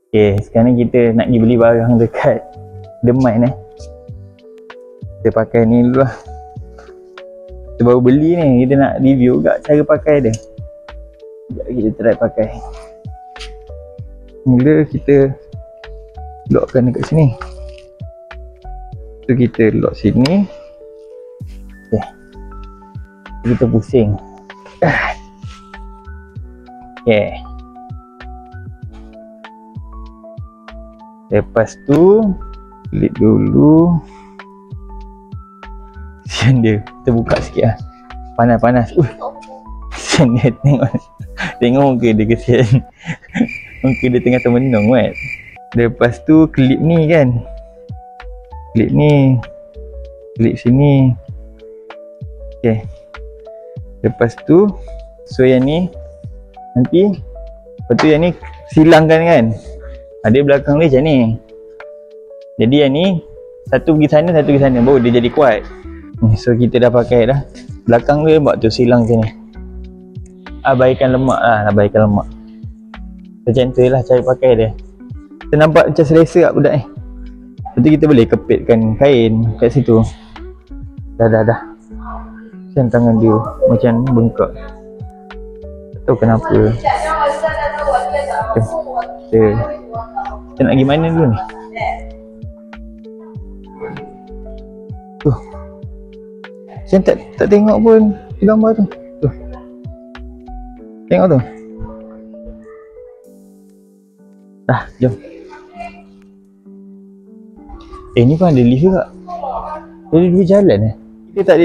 Okay, sekarang ni kita nak pergi beli barang dekat Demain Kita pakai ni dulu lah. Kita baru beli ni, kita nak review juga cara pakai dia. Sekejap kita try pakai. Mula kita lockkan dekat sini. So kita lock sini. Okay, kita pusing. Okay, lepas tu klik dulu. Sian dia, kita buka sikit lah. Panas-panas. Sian dia, tengok muka dia kesian. Muka dia tengah termenung kan. Lepas tu klip ni kan, klip ni, klip sini. Okay, lepas tu so yang ni nanti, lepas tu yang ni silangkan kan. Ada belakang dia macam ni. Jadi yang ni satu pergi sana, satu pergi sana, baru dia jadi kuat. So kita dah pakai dah. Belakang dia buat tu silang macam ni. Abaikan lemak lah, abaikan lemak. Macam tu lah cara pakai dia. Kita nampak macam selesa kat budak ni. Lepas tu kita boleh kepitkan kain kat situ. Dah. Macam tangan dia macam bengkak. Tak tahu kenapa. Kita nak pergi mana dulu ni? Tuh, saya tak tengok pun gambar tu. Tuh, tengok tu. Dah, jom. Ni pun ada lift juga. Ada dua jalan Kita tak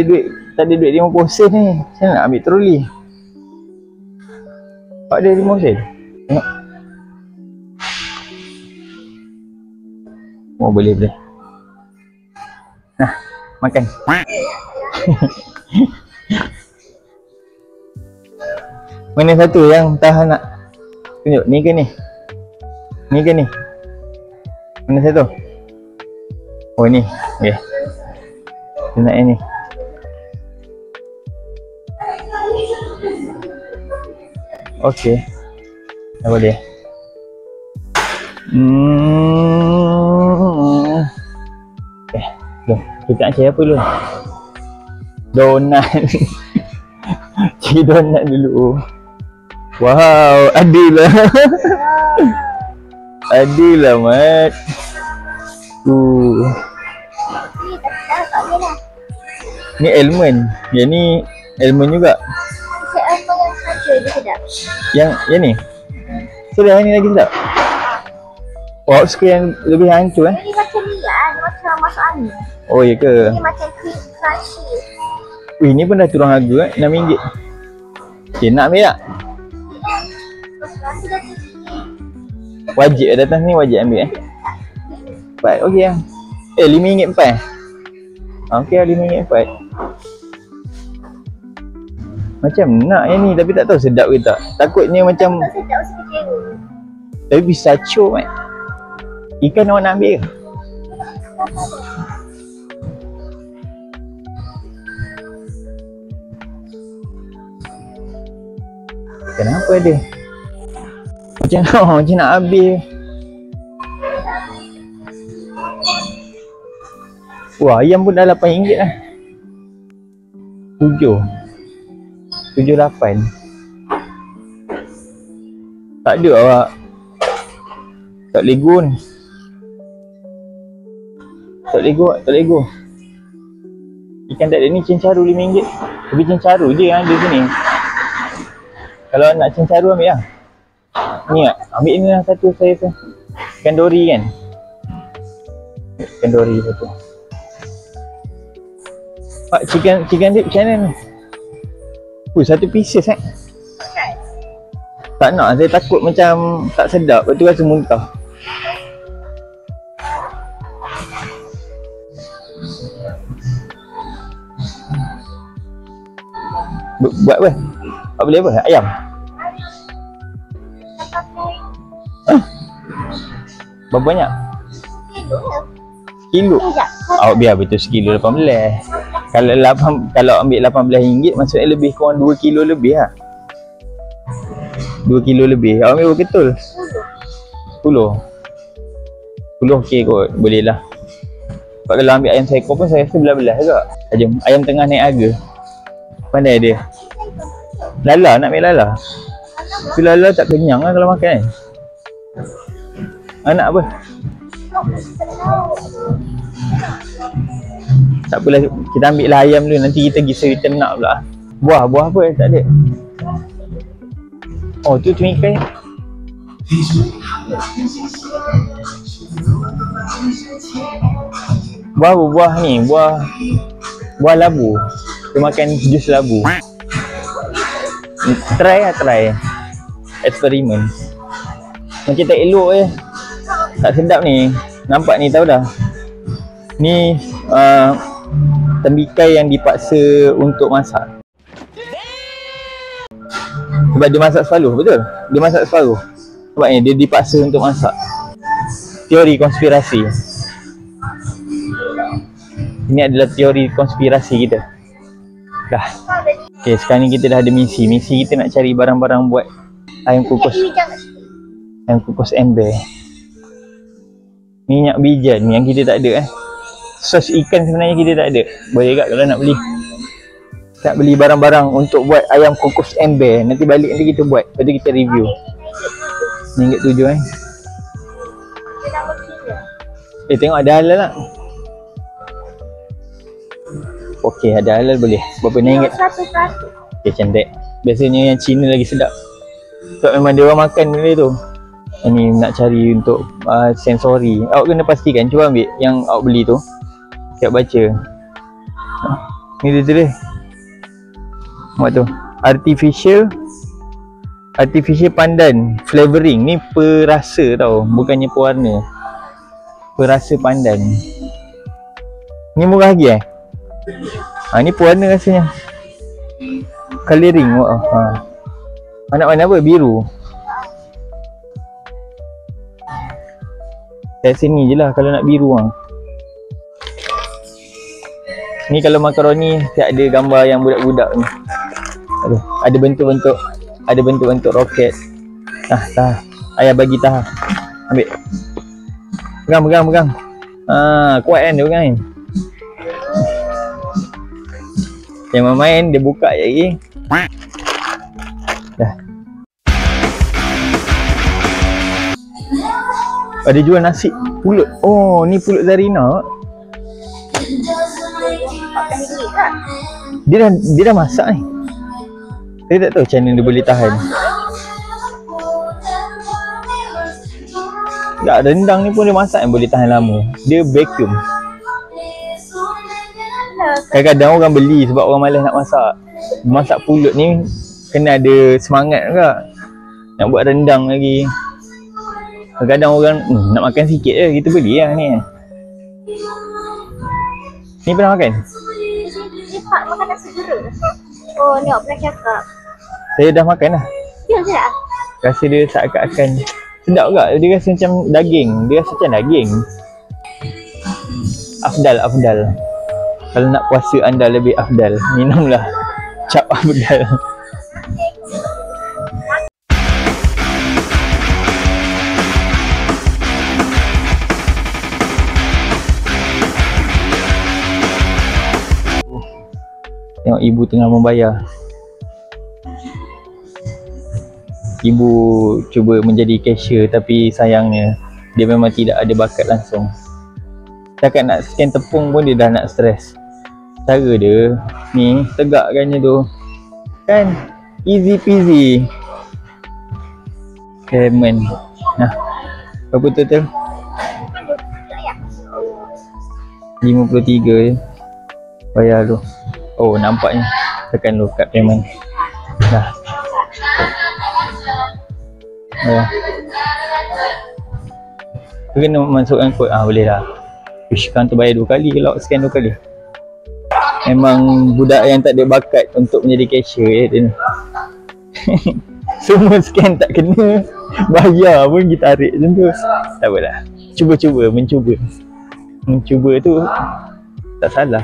ada duit 50 sen ni. Saya nak ambil troli. Tak ada 50 sen. Tengok. Oh, boleh. Nah, makan. Mana satu yang tahan nak tunjuk? Ni ke ni? Ni ke ni? Mana satu? Oh, ni. Okay, kita nak yang ni. Okay, dah boleh. Okay, jom. Kita nak cari apa dulu? Donat. Cari donat dulu. Wow, adalah. Adalah, Mat. Ni almond. Yang ni almond juga. Yang ni? Sudah yang ni lagi sedap. Oh, suka yang lebih hancur Ini macam ni lah, macam masuk angin. Oh, ya ke? Ini macam cream crunchy. Wih, ni pun dah turun harga RM6. Okay, nak ambil tak? Wajib datang sini, wajib ambil Baik, okey lah. RM5 empat. Okey lah, RM5 empat. Macam nak yang ni, tapi tak tahu sedap ke tak. Takutnya macam sedap mesti kecewa. tapi pistachio kan. Ikan awak nak ambil ke? Kenapa dia? Macam nak habis. Wah, ayam pun dah RM8 lah. 7.8. Tak ada awak. Tak lego ni. Tak lego. Ikan tak ada ni, cencaru RM5. Tapi cencaru je yang ada sini. Kalau nak cencaru ambil lah. Ni tak? Ambil ni lah satu saya tu. Ikan dori kan? Ikan dori satu. Pak, chicken dip macam mana ni? Satu pieces tak nak, saya takut macam tak sedap. Lepas tu rasa muntah. Buat apa? Awak beli apa? Ayam? Berapa banyak? Kilo? Awak biar betul sekilo 18. Kalau ambil RM18 maksudnya lebih kurang 2 kilo lebih lah. 2 kilo lebih. Awak ambil betul? 10. 10 okey kot, boleh lah. Sebab kalau ambil ayam seekor pun saya rasa belah-belah juga. Jom, ayam tengah naik harga. Pandai dia. Lala, nak ambil lala. Tapi lala tak kenyang lah kalau makan. Anak apa? Tak apalah, kita ambil lah ayam dulu. Nanti kita pergi seri ternak pula. Buah apa? Tak ada. Oh, tu temikai. Buah apa? Buah ni, buah labu. Dia makan jus labu. Try. Eksperimen. Macam tak elok je. Tak sedap ni. Nampak ni, tahu dah. Ni tembikai yang dipaksa untuk masak. Sebab dia masak separuh, betul? Dia masak separuh. Sebabnya dia dipaksa untuk masak. Teori konspirasi. Ini adalah teori konspirasi kita. Dah. Okay, sekarang ni kita dah ada misi. Misi kita nak cari barang-barang buat ayam kukus. Ayam kukus ember. Minyak bijan yang kita tak ada sos ikan sebenarnya kita tak ada. Boleh tak kalau nak beli. Nak beli barang-barang untuk buat ayam kukus ember. Nanti balik nanti kita buat. Lepas tu kita review. RM7 tengok ada halal tak? Okey, ada halal boleh. Berapa RM1? Okey, cantik. Biasanya yang Cina lagi sedap. Sebab memang dia orang makan benda tu. Ini nak cari untuk sensori. Awak kena pastikan. Cuba ambil yang awak beli tu. Siap baca. Ni dia tulis. Buat tu. Artificial pandan flavoring. Ni perasa tau. Bukannya pewarna. Perasa pandan. Ni murah lagi ni pewarna rasanya. Colouring. Anak warna apa? Biru. Kat sini je lah kalau nak biru Ni kalau makaroni tak ada gambar yang budak-budak ni. Aduh, ada bentuk-bentuk roket. Tah. Ayah bagi tah. Ambil. Pegang. Kuat kan dia pegang ni. Yang main dia buka je lagi. Dah. Ada jual nasi pulut. Oh, ni pulut Zarina. Dia dah masak ni. Saya tak tahu macam mana dia boleh tahan. Tak, rendang ni pun dia masak yang boleh tahan lama. Dia vacuum. Kadang-kadang orang beli sebab orang malas nak masak. Masak pulut ni kena ada semangat juga. Nak buat rendang lagi. Kadang-kadang orang nak makan sikit je, kita beli lah ni. Ni pernah makan? Pak makan nasi gurun. Oh, ni awak pernah cakap. Saya dah makan lah. Ya, sedap. Rasa dia seakan-akan sedap juga. Dia rasa macam daging. Dia rasa macam daging. Afdal. Kalau nak puasa anda lebih afdal, minumlah cap afdal. Tengok ibu tengah membayar. Ibu cuba menjadi cashier tapi sayangnya dia memang tidak ada bakat langsung. Cakap nak scan tepung pun dia dah nak stres. Cara dia ni tegakkannya tu kan easy peasy. Lemon. Nah, berapa total? 53 je. Bayar tu. Oh, nampaknya. Tekan dulu kad payment. Dah. Tu kena masukkan kod. Boleh dah. Sekarang tu bayar 2 kali kalau scan 2 kali. Memang budak yang tak ada bakat untuk menjadi cashier dia ni. Semua scan tak kena, bayar pun kita tarik macam tu. Tak apalah. Mencuba. Mencuba tu tak salah.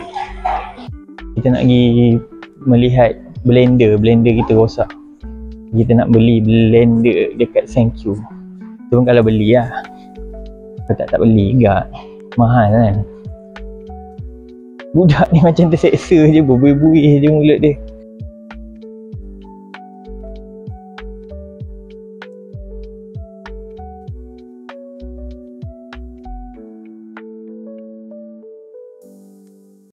Kita nak pergi melihat blender kita rosak. Kita nak beli blender dekat Thank You. Tu pun kalau beli lah. Kau tak beli gak. Mahal kan. Budak ni macam terseksa je, berbuih-buih je mulut dia.